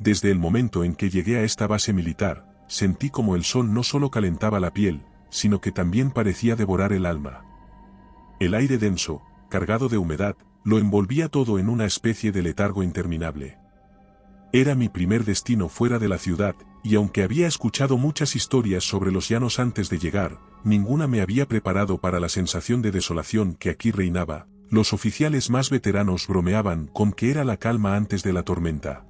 Desde el momento en que llegué a esta base militar, sentí como el sol no solo calentaba la piel, sino que también parecía devorar el alma. El aire denso, cargado de humedad, lo envolvía todo en una especie de letargo interminable. Era mi primer destino fuera de la ciudad, y aunque había escuchado muchas historias sobre los llanos antes de llegar, ninguna me había preparado para la sensación de desolación que aquí reinaba. Los oficiales más veteranos bromeaban con que era la calma antes de la tormenta.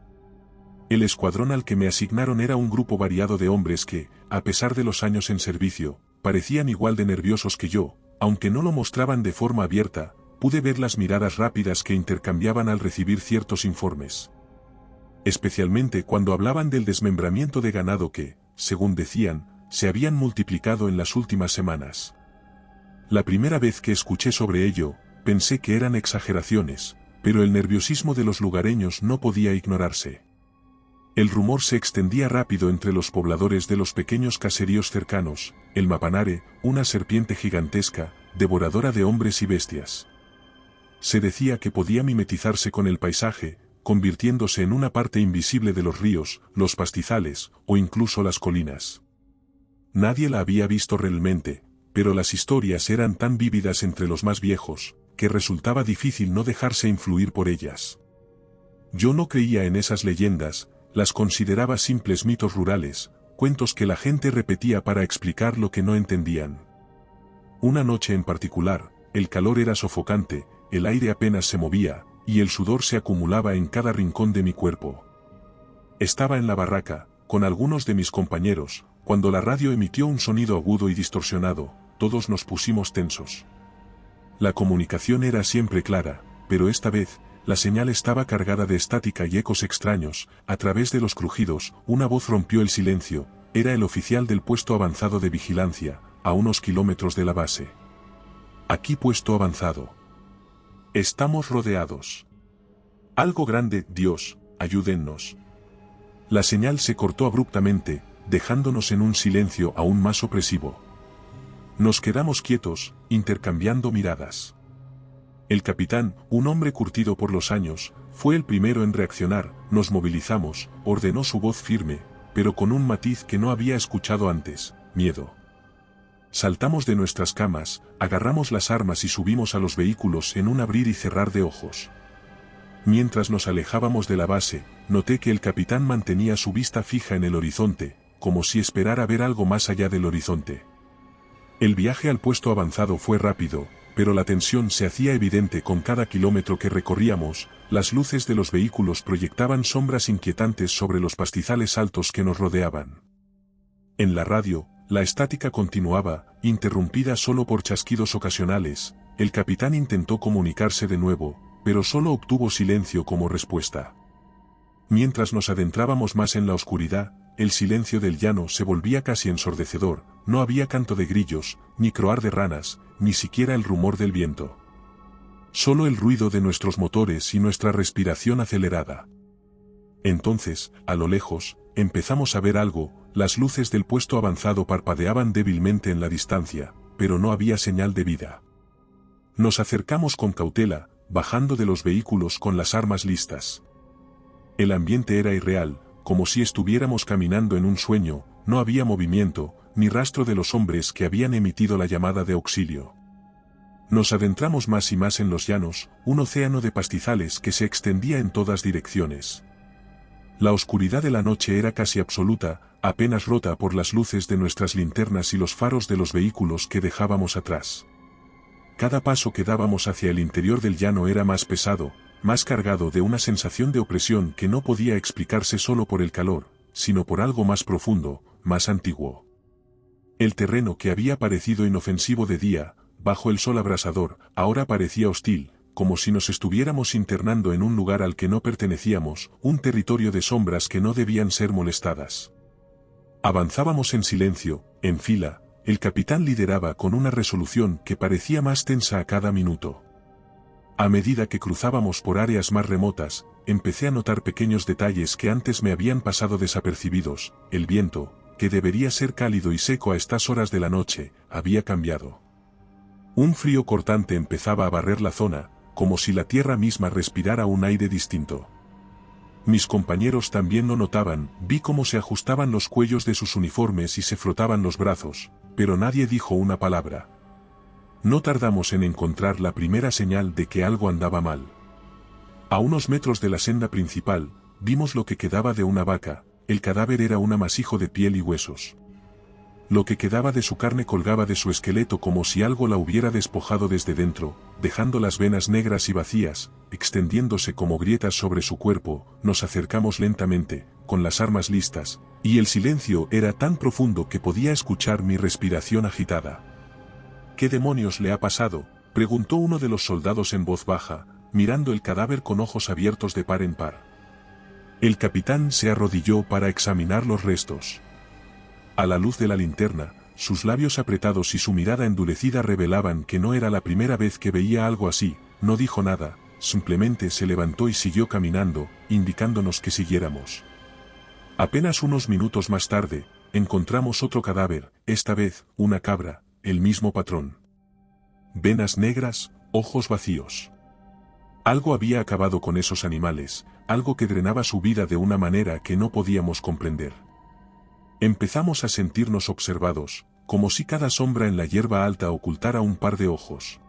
El escuadrón al que me asignaron era un grupo variado de hombres que, a pesar de los años en servicio, parecían igual de nerviosos que yo, aunque no lo mostraban de forma abierta. Pude ver las miradas rápidas que intercambiaban al recibir ciertos informes. Especialmente cuando hablaban del desmembramiento de ganado que, según decían, se habían multiplicado en las últimas semanas. La primera vez que escuché sobre ello, pensé que eran exageraciones, pero el nerviosismo de los lugareños no podía ignorarse. El rumor se extendía rápido entre los pobladores de los pequeños caseríos cercanos, el mapanare, una serpiente gigantesca, devoradora de hombres y bestias. Se decía que podía mimetizarse con el paisaje, convirtiéndose en una parte invisible de los ríos, los pastizales, o incluso las colinas. Nadie la había visto realmente, pero las historias eran tan vívidas entre los más viejos, que resultaba difícil no dejarse influir por ellas. Yo no creía en esas leyendas, las consideraba simples mitos rurales, cuentos que la gente repetía para explicar lo que no entendían. Una noche en particular, el calor era sofocante, el aire apenas se movía, y el sudor se acumulaba en cada rincón de mi cuerpo. Estaba en la barraca, con algunos de mis compañeros, cuando la radio emitió un sonido agudo y distorsionado. Todos nos pusimos tensos. La comunicación era siempre clara, pero esta vez, la señal estaba cargada de estática y ecos extraños. A través de los crujidos, una voz rompió el silencio. Era el oficial del puesto avanzado de vigilancia, a unos kilómetros de la base. Aquí puesto avanzado. Estamos rodeados. Algo grande, Dios, ayúdennos. La señal se cortó abruptamente, dejándonos en un silencio aún más opresivo. Nos quedamos quietos, intercambiando miradas. El capitán, un hombre curtido por los años, fue el primero en reaccionar. Nos movilizamos, ordenó su voz firme, pero con un matiz que no había escuchado antes: miedo. Saltamos de nuestras camas, agarramos las armas y subimos a los vehículos en un abrir y cerrar de ojos. Mientras nos alejábamos de la base, noté que el capitán mantenía su vista fija en el horizonte, como si esperara ver algo más allá del horizonte. El viaje al puesto avanzado fue rápido, pero la tensión se hacía evidente con cada kilómetro que recorríamos. Las luces de los vehículos proyectaban sombras inquietantes sobre los pastizales altos que nos rodeaban. En la radio, la estática continuaba, interrumpida solo por chasquidos ocasionales. El capitán intentó comunicarse de nuevo, pero solo obtuvo silencio como respuesta. Mientras nos adentrábamos más en la oscuridad, el silencio del llano se volvía casi ensordecedor. No había canto de grillos, ni croar de ranas, ni siquiera el rumor del viento. Solo el ruido de nuestros motores y nuestra respiración acelerada. Entonces, a lo lejos, empezamos a ver algo. Las luces del puesto avanzado parpadeaban débilmente en la distancia, pero no había señal de vida. Nos acercamos con cautela, bajando de los vehículos con las armas listas. El ambiente era irreal, como si estuviéramos caminando en un sueño. No había movimiento, ni rastro de los hombres que habían emitido la llamada de auxilio. Nos adentramos más y más en los llanos, un océano de pastizales que se extendía en todas direcciones. La oscuridad de la noche era casi absoluta, apenas rota por las luces de nuestras linternas y los faros de los vehículos que dejábamos atrás. Cada paso que dábamos hacia el interior del llano era más pesado, más cargado de una sensación de opresión que no podía explicarse solo por el calor, sino por algo más profundo, más antiguo. El terreno que había parecido inofensivo de día, bajo el sol abrasador, ahora parecía hostil, como si nos estuviéramos internando en un lugar al que no pertenecíamos, un territorio de sombras que no debían ser molestadas. Avanzábamos en silencio, en fila. El capitán lideraba con una resolución que parecía más tensa a cada minuto. A medida que cruzábamos por áreas más remotas, empecé a notar pequeños detalles que antes me habían pasado desapercibidos. El viento, que debería ser cálido y seco a estas horas de la noche, había cambiado. Un frío cortante empezaba a barrer la zona, como si la tierra misma respirara un aire distinto. Mis compañeros también lo notaban, vi cómo se ajustaban los cuellos de sus uniformes y se frotaban los brazos, pero nadie dijo una palabra. No tardamos en encontrar la primera señal de que algo andaba mal. A unos metros de la senda principal, vimos lo que quedaba de una vaca, el cadáver era un amasijo de piel y huesos. Lo que quedaba de su carne colgaba de su esqueleto como si algo la hubiera despojado desde dentro, dejando las venas negras y vacías, extendiéndose como grietas sobre su cuerpo. Nos acercamos lentamente, con las armas listas, y el silencio era tan profundo que podía escuchar mi respiración agitada. ¿Qué demonios le ha pasado?, preguntó uno de los soldados en voz baja, mirando el cadáver con ojos abiertos de par en par. El capitán se arrodilló para examinar los restos. A la luz de la linterna, sus labios apretados y su mirada endurecida revelaban que no era la primera vez que veía algo así. No dijo nada, simplemente se levantó y siguió caminando, indicándonos que siguiéramos. Apenas unos minutos más tarde, encontramos otro cadáver, esta vez, una cabra, el mismo patrón. Venas negras, ojos vacíos. Algo había acabado con esos animales, algo que drenaba su vida de una manera que no podíamos comprender. Empezamos a sentirnos observados, como si cada sombra en la hierba alta ocultara un par de ojos.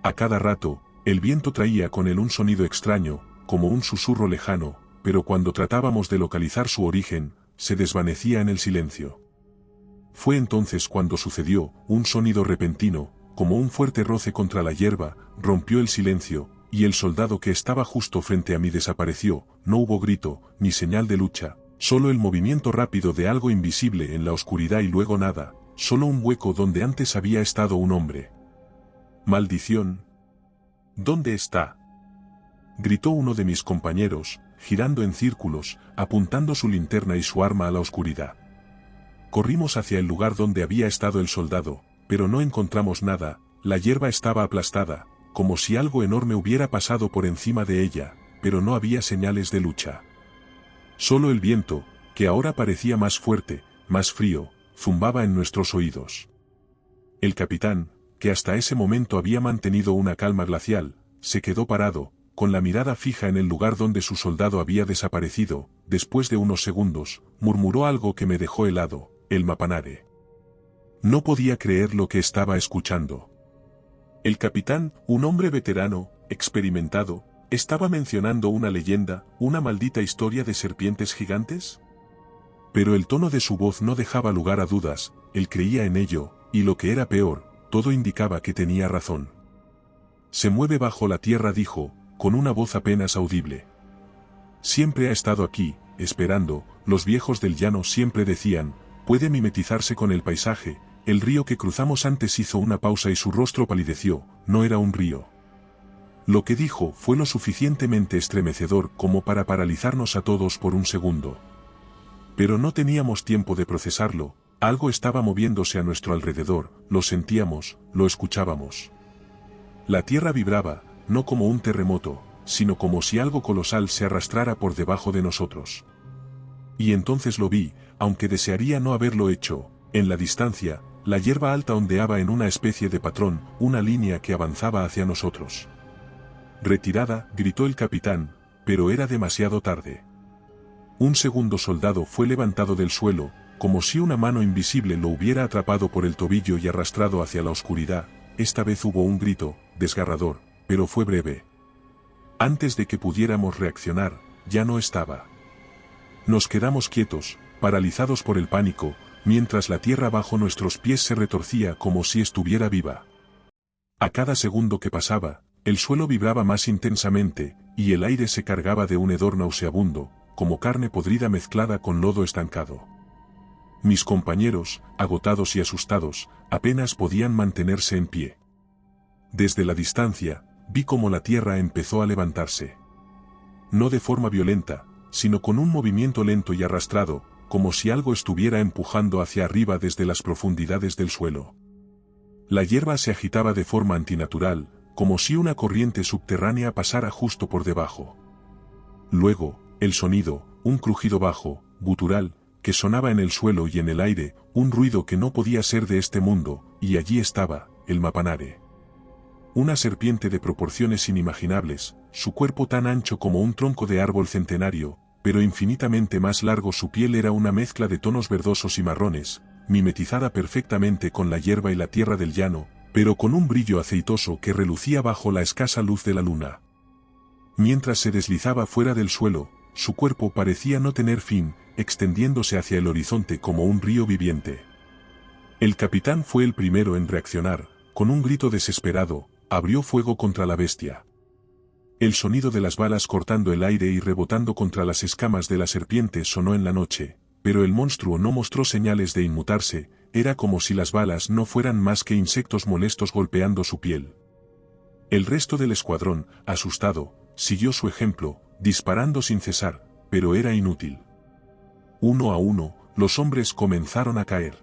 A cada rato, el viento traía con él un sonido extraño, como un susurro lejano, pero cuando tratábamos de localizar su origen, se desvanecía en el silencio. Fue entonces cuando sucedió, un sonido repentino, como un fuerte roce contra la hierba, rompió el silencio, y el soldado que estaba justo frente a mí desapareció. No hubo grito, ni señal de lucha. Solo el movimiento rápido de algo invisible en la oscuridad y luego nada, solo un hueco donde antes había estado un hombre. ¡Maldición! ¿Dónde está?, gritó uno de mis compañeros, girando en círculos, apuntando su linterna y su arma a la oscuridad. Corrimos hacia el lugar donde había estado el soldado, pero no encontramos nada. La hierba estaba aplastada, como si algo enorme hubiera pasado por encima de ella, pero no había señales de lucha. Solo el viento, que ahora parecía más fuerte, más frío, zumbaba en nuestros oídos. El capitán, que hasta ese momento había mantenido una calma glacial, se quedó parado, con la mirada fija en el lugar donde su soldado había desaparecido. Después de unos segundos, murmuró algo que me dejó helado: el Mapanare. No podía creer lo que estaba escuchando. El capitán, un hombre veterano, experimentado, ¿estaba mencionando una leyenda, una maldita historia de serpientes gigantes? Pero el tono de su voz no dejaba lugar a dudas. Él creía en ello, y lo que era peor, todo indicaba que tenía razón. Se mueve bajo la tierra, dijo, con una voz apenas audible. Siempre ha estado aquí, esperando. Los viejos del llano siempre decían, puede mimetizarse con el paisaje. El río que cruzamos antes hizo una pausa y su rostro palideció. No era un río. Lo que dijo fue lo suficientemente estremecedor como para paralizarnos a todos por un segundo. Pero no teníamos tiempo de procesarlo. Algo estaba moviéndose a nuestro alrededor, lo sentíamos, lo escuchábamos. La tierra vibraba, no como un terremoto, sino como si algo colosal se arrastrara por debajo de nosotros. Y entonces lo vi, aunque desearía no haberlo hecho. En la distancia, la hierba alta ondeaba en una especie de patrón, una línea que avanzaba hacia nosotros. Retirada, gritó el capitán, pero era demasiado tarde. Un segundo soldado fue levantado del suelo, como si una mano invisible lo hubiera atrapado por el tobillo y arrastrado hacia la oscuridad. Esta vez hubo un grito, desgarrador, pero fue breve. Antes de que pudiéramos reaccionar, ya no estaba. Nos quedamos quietos, paralizados por el pánico, mientras la tierra bajo nuestros pies se retorcía como si estuviera viva. A cada segundo que pasaba, el suelo vibraba más intensamente, y el aire se cargaba de un hedor nauseabundo, como carne podrida mezclada con lodo estancado. Mis compañeros, agotados y asustados, apenas podían mantenerse en pie. Desde la distancia, vi cómo la tierra empezó a levantarse. No de forma violenta, sino con un movimiento lento y arrastrado, como si algo estuviera empujando hacia arriba desde las profundidades del suelo. La hierba se agitaba de forma antinatural, como si una corriente subterránea pasara justo por debajo. Luego, el sonido, un crujido bajo, gutural, que sonaba en el suelo y en el aire, un ruido que no podía ser de este mundo, y allí estaba, el Mapanare. Una serpiente de proporciones inimaginables, su cuerpo tan ancho como un tronco de árbol centenario, pero infinitamente más largo. Su piel era una mezcla de tonos verdosos y marrones, mimetizada perfectamente con la hierba y la tierra del llano, pero con un brillo aceitoso que relucía bajo la escasa luz de la luna. Mientras se deslizaba fuera del suelo, su cuerpo parecía no tener fin, extendiéndose hacia el horizonte como un río viviente. El capitán fue el primero en reaccionar. Con un grito desesperado, abrió fuego contra la bestia. El sonido de las balas cortando el aire y rebotando contra las escamas de la serpiente sonó en la noche, pero el monstruo no mostró señales de inmutarse. Era como si las balas no fueran más que insectos molestos golpeando su piel. El resto del escuadrón, asustado, siguió su ejemplo, disparando sin cesar, pero era inútil. Uno a uno, los hombres comenzaron a caer.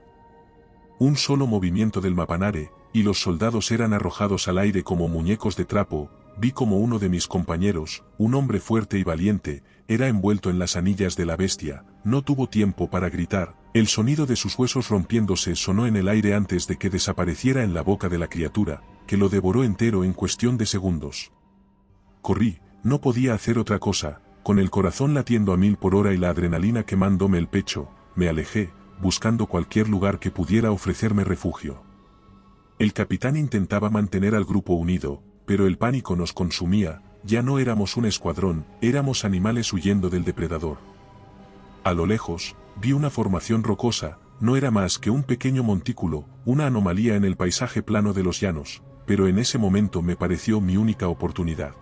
Un solo movimiento del Mapanare, y los soldados eran arrojados al aire como muñecos de trapo. Vi como uno de mis compañeros, un hombre fuerte y valiente, era envuelto en las anillas de la bestia. No tuvo tiempo para gritar, el sonido de sus huesos rompiéndose sonó en el aire antes de que desapareciera en la boca de la criatura, que lo devoró entero en cuestión de segundos. Corrí, no podía hacer otra cosa, con el corazón latiendo a 1000 por hora y la adrenalina quemándome el pecho. Me alejé, buscando cualquier lugar que pudiera ofrecerme refugio. El capitán intentaba mantener al grupo unido, pero el pánico nos consumía. Ya no éramos un escuadrón, éramos animales huyendo del depredador. A lo lejos, vi una formación rocosa. No era más que un pequeño montículo, una anomalía en el paisaje plano de los llanos, pero en ese momento me pareció mi única oportunidad.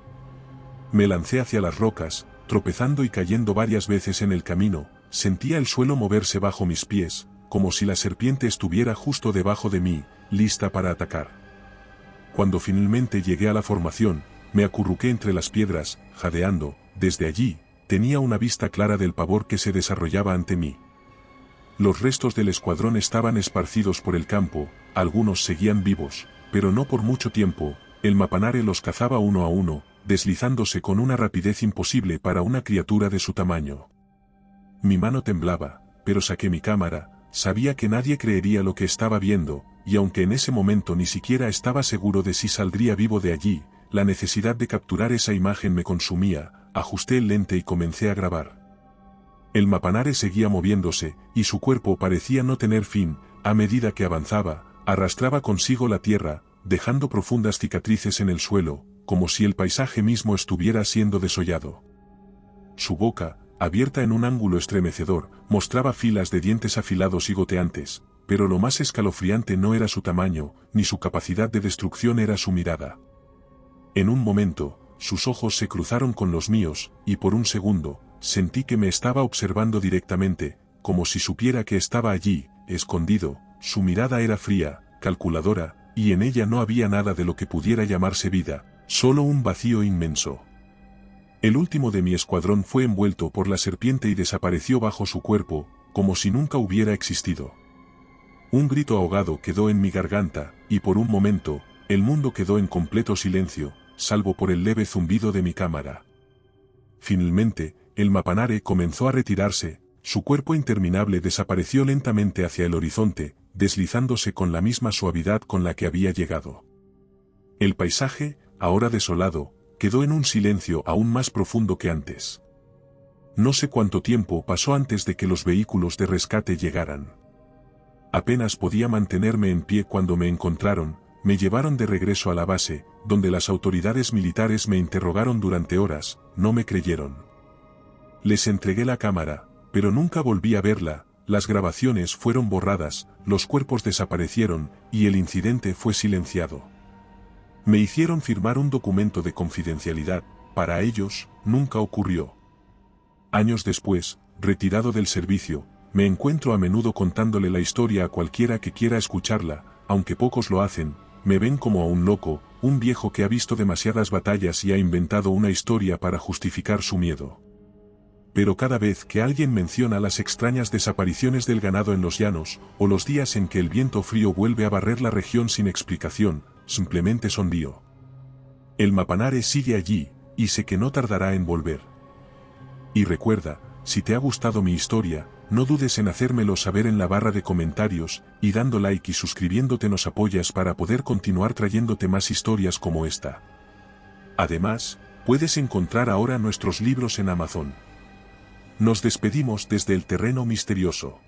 Me lancé hacia las rocas, tropezando y cayendo varias veces en el camino. Sentía el suelo moverse bajo mis pies, como si la serpiente estuviera justo debajo de mí, lista para atacar. Cuando finalmente llegué a la formación, me acurruqué entre las piedras, jadeando. Desde allí, tenía una vista clara del pavor que se desarrollaba ante mí. Los restos del escuadrón estaban esparcidos por el campo, algunos seguían vivos, pero no por mucho tiempo. El Mapanare los cazaba uno a uno, deslizándose con una rapidez imposible para una criatura de su tamaño. Mi mano temblaba, pero saqué mi cámara. Sabía que nadie creería lo que estaba viendo, y aunque en ese momento ni siquiera estaba seguro de si saldría vivo de allí, la necesidad de capturar esa imagen me consumía. Ajusté el lente y comencé a grabar. El Mapanare seguía moviéndose, y su cuerpo parecía no tener fin. A medida que avanzaba, arrastraba consigo la tierra, dejando profundas cicatrices en el suelo, como si el paisaje mismo estuviera siendo desollado. Su boca, abierta en un ángulo estremecedor, mostraba filas de dientes afilados y goteantes, pero lo más escalofriante no era su tamaño, ni su capacidad de destrucción, era su mirada. En un momento, sus ojos se cruzaron con los míos, y por un segundo, sentí que me estaba observando directamente, como si supiera que estaba allí, escondido. Su mirada era fría, calculadora, y en ella no había nada de lo que pudiera llamarse vida, solo un vacío inmenso. El último de mi escuadrón fue envuelto por la serpiente y desapareció bajo su cuerpo, como si nunca hubiera existido. Un grito ahogado quedó en mi garganta, y por un momento, el mundo quedó en completo silencio, salvo por el leve zumbido de mi cámara. Finalmente, el Mapanare comenzó a retirarse. Su cuerpo interminable desapareció lentamente hacia el horizonte, deslizándose con la misma suavidad con la que había llegado. El paisaje, ahora desolado, quedó en un silencio aún más profundo que antes. No sé cuánto tiempo pasó antes de que los vehículos de rescate llegaran. Apenas podía mantenerme en pie cuando me encontraron. Me llevaron de regreso a la base, donde las autoridades militares me interrogaron durante horas. No me creyeron. Les entregué la cámara, pero nunca volví a verla. Las grabaciones fueron borradas, los cuerpos desaparecieron, y el incidente fue silenciado. Me hicieron firmar un documento de confidencialidad. Para ellos, nunca ocurrió. Años después, retirado del servicio, me encuentro a menudo contándole la historia a cualquiera que quiera escucharla, aunque pocos lo hacen. Me ven como a un loco, un viejo que ha visto demasiadas batallas y ha inventado una historia para justificar su miedo. Pero cada vez que alguien menciona las extrañas desapariciones del ganado en los llanos, o los días en que el viento frío vuelve a barrer la región sin explicación, simplemente sonrío. El Mapanare sigue allí, y sé que no tardará en volver. Y recuerda, si te ha gustado mi historia, No dudes en hacérmelo saber en la barra de comentarios, y dando like y suscribiéndote nos apoyas para poder continuar trayéndote más historias como esta. Además, puedes encontrar ahora nuestros libros en Amazon. Nos despedimos desde el terreno misterioso.